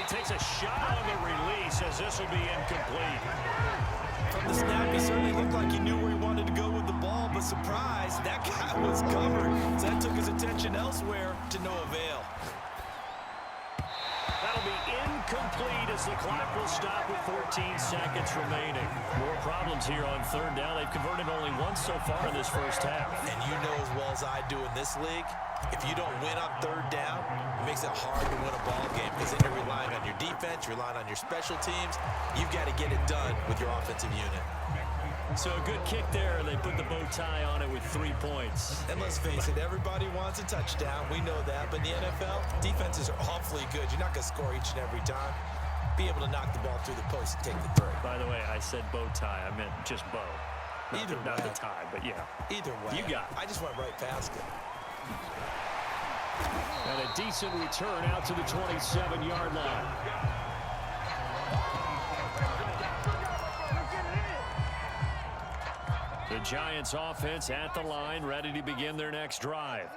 takes a shot on the release as this will be incomplete. From the snap, he certainly looked like he knew where he wanted to go with the ball, but surprise, that guy was covered. So that took his attention elsewhere to no avail. That'll be incomplete as the clock will stop with 14 seconds remaining. More problems here on third down. They've converted only once so far in this first half. And you know as well as I do in this league, if you don't win on third down, it makes it hard to win a ball game because then you're relying on your defense, you're relying on your special teams. You've got to get it done with your offensive unit. So a good kick there. They put the bow tie on it with 3 points. And let's face it, everybody wants a touchdown. We know that. But in the NFL, defenses are awfully good. You're not going to score each and every time. Be able to knock the ball through the post and take the three. By the way, I said bow tie. I meant just bow. Not the tie, but yeah. Either way. You got it. I just went right past it. And a decent return out to the 27-yard line. The Giants offense at the line, ready to begin their next drive.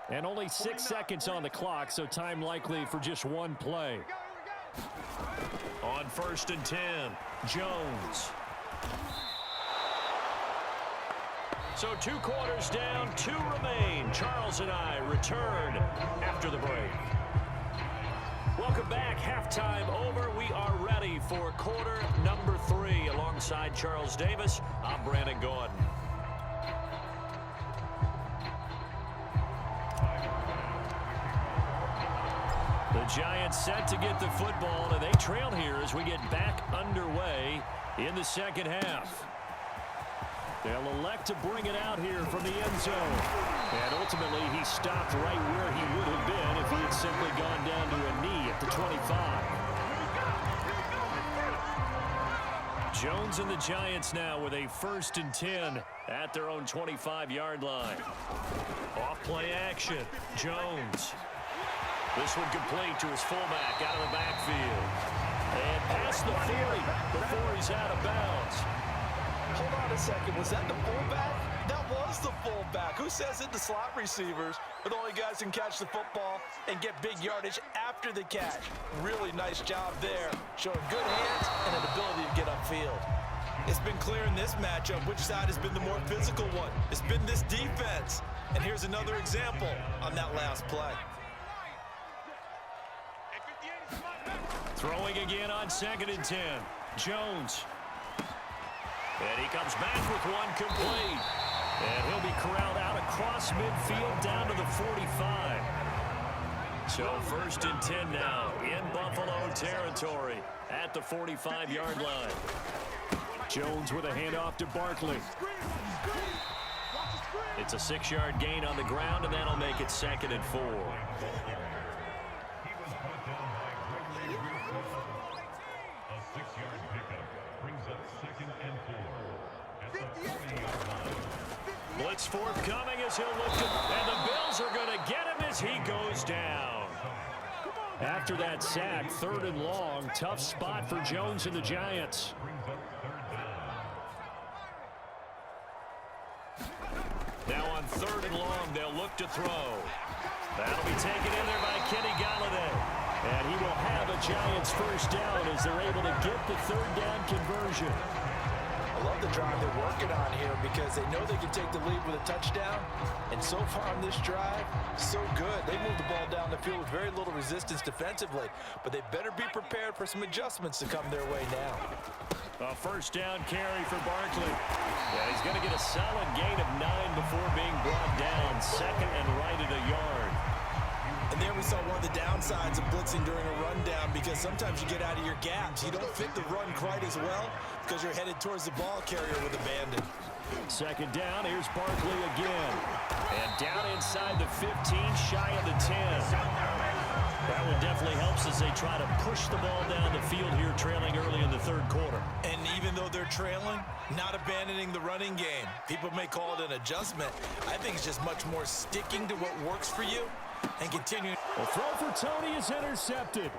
And only 6 seconds on the clock, so time likely for just one play. On 1st and 10, Jones. So 2 quarters down, 2 remain. Charles and I return after the break. Welcome back. Halftime over. We are ready for quarter number 3. Alongside Charles Davis, I'm Brandon Gordon. The Giants set to get the football, and they trail here as we get back underway in the second half. They'll elect to bring it out here from the end zone. And ultimately, he stopped right where he would have been if he had simply gone down to a knee at the 25. Jones and the Giants now with a 1st and 10 at their own 25-yard line. Off play action. Jones. This one complete to his fullback out of the backfield. And past the 40 before he's out of bounds. Hold on a second. Was that the fullback? That was the fullback. Who says it? The slot receivers are the only guys who can catch the football and get big yardage after the catch. Really nice job there. Showing good hands and an ability to get upfield. It's been clear in this matchup which side has been the more physical one. It's been this defense. And here's another example on that last play. Throwing again on 2nd and 10. Jones. And he comes back with one complete. And he'll be corralled out across midfield down to the 45. So 1st and 10 now in Buffalo territory at the 45-yard line. Jones with a handoff to Barkley. It's a 6-yard gain on the ground, and that'll make it 2nd and 4. Blitz forthcoming as he'll look to, and the Bills are going to get him as he goes down. After that sack, 3rd and long, tough spot for Jones and the Giants. Now on 3rd and long, they'll look to throw. That'll be taken in there by Kenny Galladay. And he will have a Giants 1st down as they're able to get the 3rd down conversion. I love the drive they're working on here because they know they can take the lead with a touchdown. And so far on this drive, so good. They moved the ball down the field with very little resistance defensively. But they better be prepared for some adjustments to come their way now. A 1st down carry for Barkley. Yeah, he's going to get a solid gain of 9 before being brought down. 2nd and right at a yard. And there we saw one of the downsides of blitzing during a rundown because sometimes you get out of your gaps. You don't fit the run quite as well because you're headed towards the ball carrier with abandon. 2nd down, here's Barkley again. And down inside the 15, shy of the 10. That one definitely helps as they try to push the ball down the field here, trailing early in the 3rd quarter. And even though they're trailing, not abandoning the running game. People may call it an adjustment. I think it's just much more sticking to what works for you and continuing. The throw for Tony is intercepted.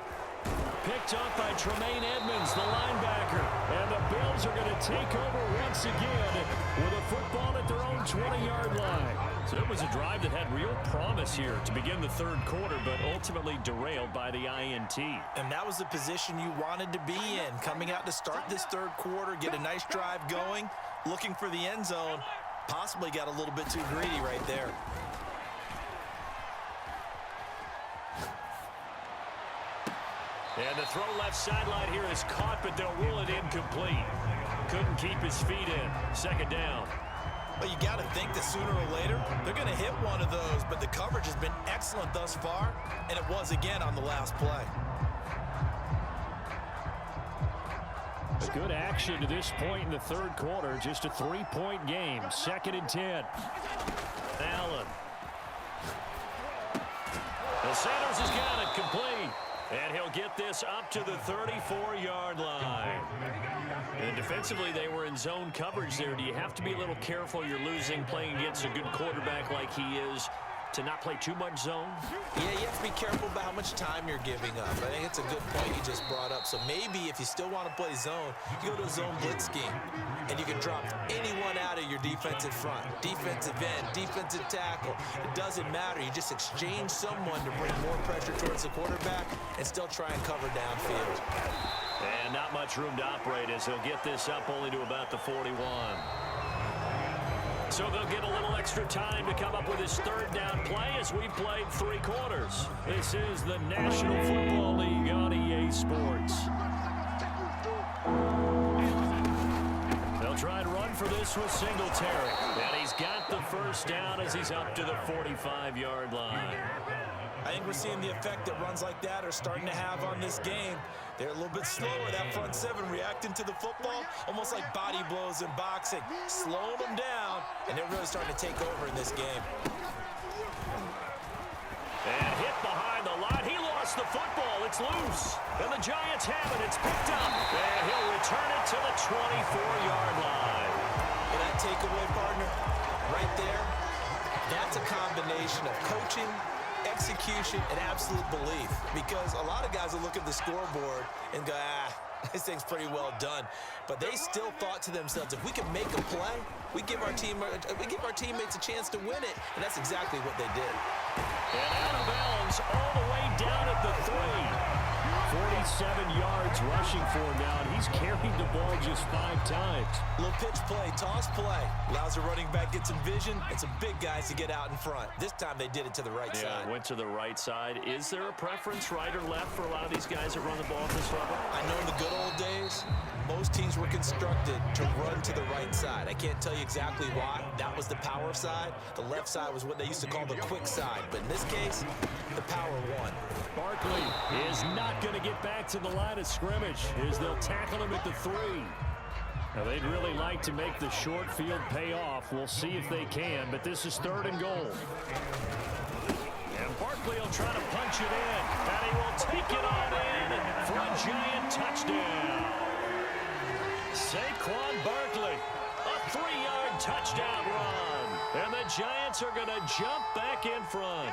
Picked up by Tremaine Edmonds, the linebacker. And the Bills are going to take over once again with a football at their own 20-yard line. So it was a drive that had real promise here to begin the third quarter, but ultimately derailed by the INT. And that was the position you wanted to be in, coming out to start this third quarter, get a nice drive going, looking for the end zone. Possibly got a little bit too greedy right there. And the throw left sideline here is caught, but they'll rule it incomplete. Couldn't keep his feet in. Second down. But you got to think that sooner or later, they're going to hit one of those. But the coverage has been excellent thus far, and it was again on the last play. A good action to this point in the third quarter. Just a 3-point game. 2nd and 10. Allen. The Sanders has got it complete. And he'll get this up to the 34-yard line. And defensively, they were in zone coverage there. Do you have to be a little careful? You're losing playing against a good quarterback like he is to not play too much zone? Yeah, you have to be careful about how much time you're giving up. I think it's a good point you just brought up. So maybe if you still want to play zone, you go to a zone blitz scheme, and you can drop anyone out of your defensive front. Defensive end, defensive tackle. It doesn't matter. You just exchange someone to bring more pressure towards the quarterback and still try and cover downfield. And not much room to operate as he'll get this up only to about the 41. So they'll get a little extra time to come up with his third down play as we've played 3 quarters. This is the National Football League on EA Sports. They'll try and run for this with Singletary. And he's got the first down as he's up to the 45-yard line. I think we're seeing the effect that runs like that are starting to have on this game. They're a little bit slower, that front seven, reacting to the football, almost like body blows in boxing, slowing them down, and they're really starting to take over in this game. And hit behind the line. He lost the football. It's loose. And the Giants have it. It's picked up. And he'll return it to the 24-yard line. And that takeaway, partner, right there, that's a combination of coaching, execution, and absolute belief, because a lot of guys will look at the scoreboard and go, this thing's pretty well done, but they still thought to themselves, if we can make a play, we give our teammates a chance to win it, and that's exactly what they did. And out of bounds all the way down at the 3. 47 yards rushing for him now, and he's carried the ball just 5 times. Little pitch play, toss play. Allows the running back get some vision and some big guys to get out in front. This time they did it to the right side. Went to the right side. Is there a preference, right or left, for a lot of these guys that run the ball at this level? I know in the good old days, most teams were constructed to run to the right side. I can't tell you exactly why. That was the power side. The left side was what they used to call the quick side. But in this case, the power won. Barkley is not going to get back to the line of scrimmage as they'll tackle him at the 3. Now, they'd really like to make the short field pay off. We'll see if they can, but this is 3rd and goal. And Barkley will try to punch it in, and he will take it on in for a Giant touchdown. Saquon Barkley, a 3-yard touchdown run. And the Giants are going to jump back in front.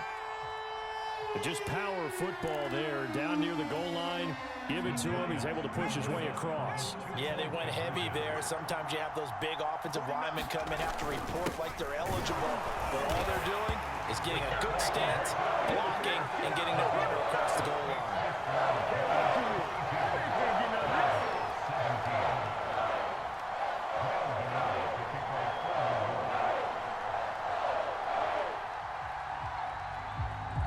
But just power football there, down near the goal line. Give it to him. He's able to push his way across. Yeah, they went heavy there. Sometimes you have those big offensive linemen come and have to report like they're eligible. But all they're doing is getting a good stance, blocking, and getting their runner across the goal line.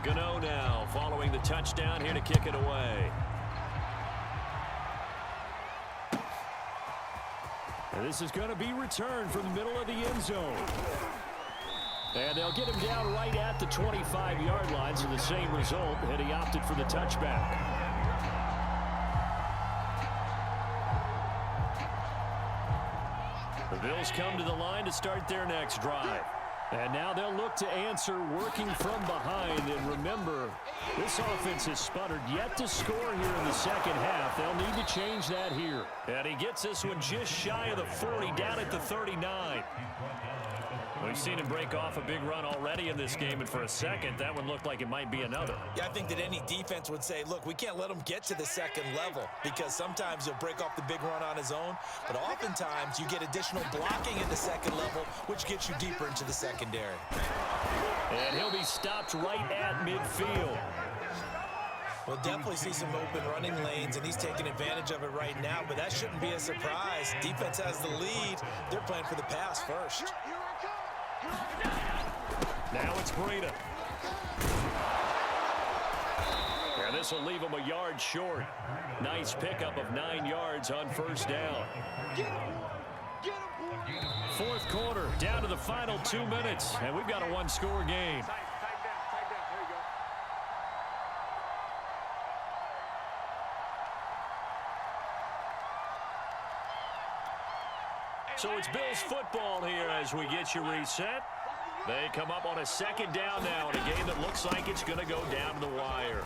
Gano now following the touchdown here to kick it away. And this is going to be returned from the middle of the end zone. And they'll get him down right at the 25-yard line, so the same result, and he opted for the touchback. The Bills come to the line to start their next drive. And now they'll look to answer working from behind. And remember, this offense has sputtered yet to score here in the second half. They'll need to change that here. And he gets this one just shy of the 40, down at the 39. We've seen him break off a big run already in this game, and for a second, that one looked like it might be another. Yeah, I think that any defense would say, look, we can't let him get to the second level, because sometimes he'll break off the big run on his own, but oftentimes you get additional blocking in the second level, which gets you deeper into the secondary. And he'll be stopped right at midfield. We'll definitely see some open running lanes, and he's taking advantage of it right now, but that shouldn't be a surprise. Defense has the lead. They're playing for the pass first. Now it's Breida. And this will leave him a yard short. Nice pickup of 9 yards on first down. Fourth quarter, down to the final 2 minutes, and we've got a one-score game. So it's Bills football here as we get you reset. They come up on a second down now in a game that looks like it's going to go down to the wire.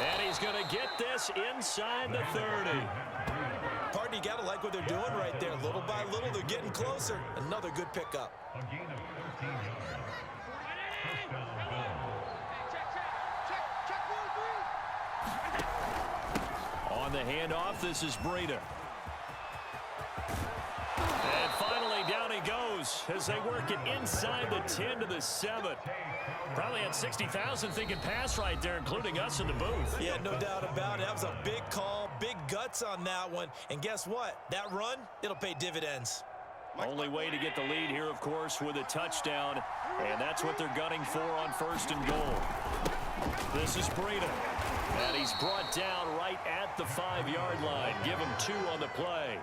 And he's going to get this inside the 30. Partner, you got to like what they're doing right there. Little by little, they're getting closer. Another good pickup. On the handoff, this is Breida. And finally, down he goes as they work it inside the 10 to the 7. Probably had 60,000 thinking pass right there, including us in the booth. Yeah, no doubt about it. That was a big call, big guts on that one. And guess what? That run, it'll pay dividends. Only way to get the lead here, of course, with a touchdown. And that's what they're gunning for on first and goal. This is Breida. And he's brought down right at the 5-yard line. Give him 2 on the play.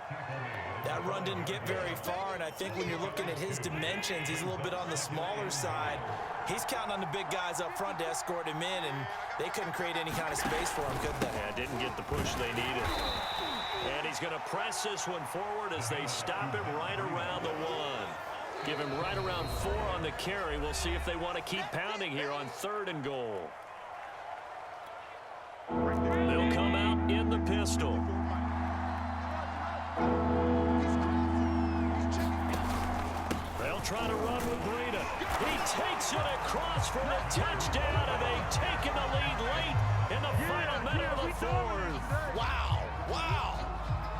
That run didn't get very far, and I think when you're looking at his dimensions, he's a little bit on the smaller side. He's counting on the big guys up front to escort him in, and they couldn't create any kind of space for him, could they? Yeah, didn't get the push they needed. And he's going to press this one forward as they stop him right around the 1. Give him right around 4 on the carry. We'll see if they want to keep pounding here on third and goal. They'll come out in the pistol. They'll try to run with Breida. He takes it across for the touchdown, and they've taken the lead late in the final minute of the fourth. Wow, wow.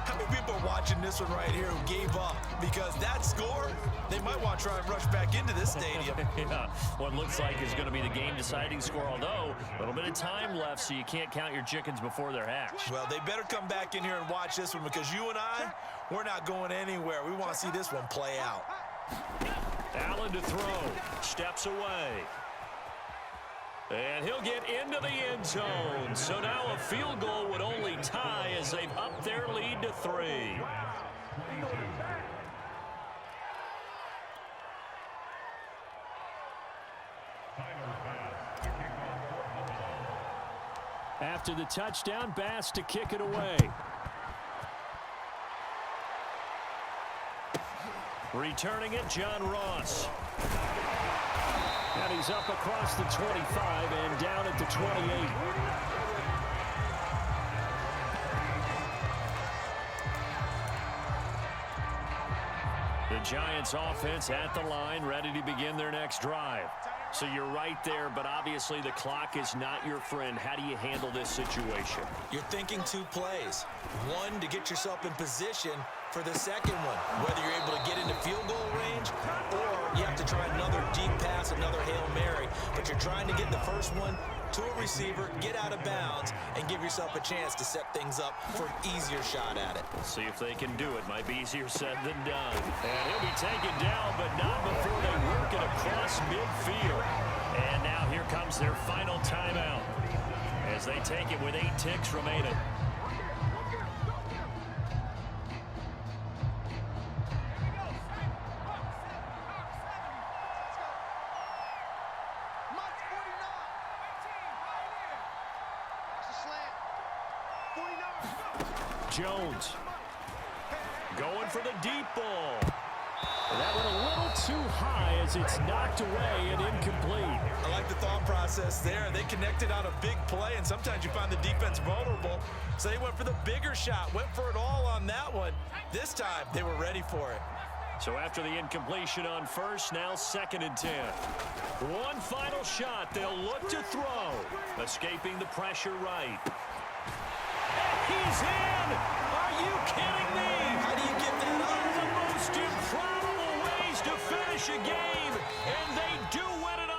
How many people are watching this one right here who gave up? Because that score, they might want to try and rush back into this stadium. Yeah, what looks like is going to be the game-deciding score, although a little bit of time left, so you can't count your chickens before they're hatched. Well, they better come back in here and watch this one, because you and I, we're not going anywhere. We want to see this one play out. Allen to throw. Steps away. And he'll get into the end zone. So now a field goal would only tie as they've upped their lead to 3. After the touchdown, Bass to kick it away. Returning it, John Ross. And he's up across the 25 and down at the 28. The Giants offense at the line, ready to begin their next drive. So you're right there, but obviously the clock is not your friend. How do you handle this situation? You're thinking 2 plays. One, to get yourself in position for the second one, whether you're able to get into field goal range or you have to try another deep pass, another Hail Mary. But you're trying to get the first one to a receiver, get out of bounds, and give yourself a chance to set things up for an easier shot at it. See if they can do it. Might be easier said than done. And he'll be taken down, but not before they work it across midfield. And now here comes their final timeout as they take it with 8 ticks remaining. Jones going for the deep ball. That went a little too high as it's knocked away and incomplete. I like the thought process there. They connected on a big play, and sometimes you find the defense vulnerable. So they went for the bigger shot, went for it all on that one. This time, they were ready for it. So after the incompletion on first, now 2nd and 10. One final shot. They'll look to throw. Escaping the pressure right. He's in! Are you kidding me? How do you get that One of the most improbable ways to finish a game, and they do win it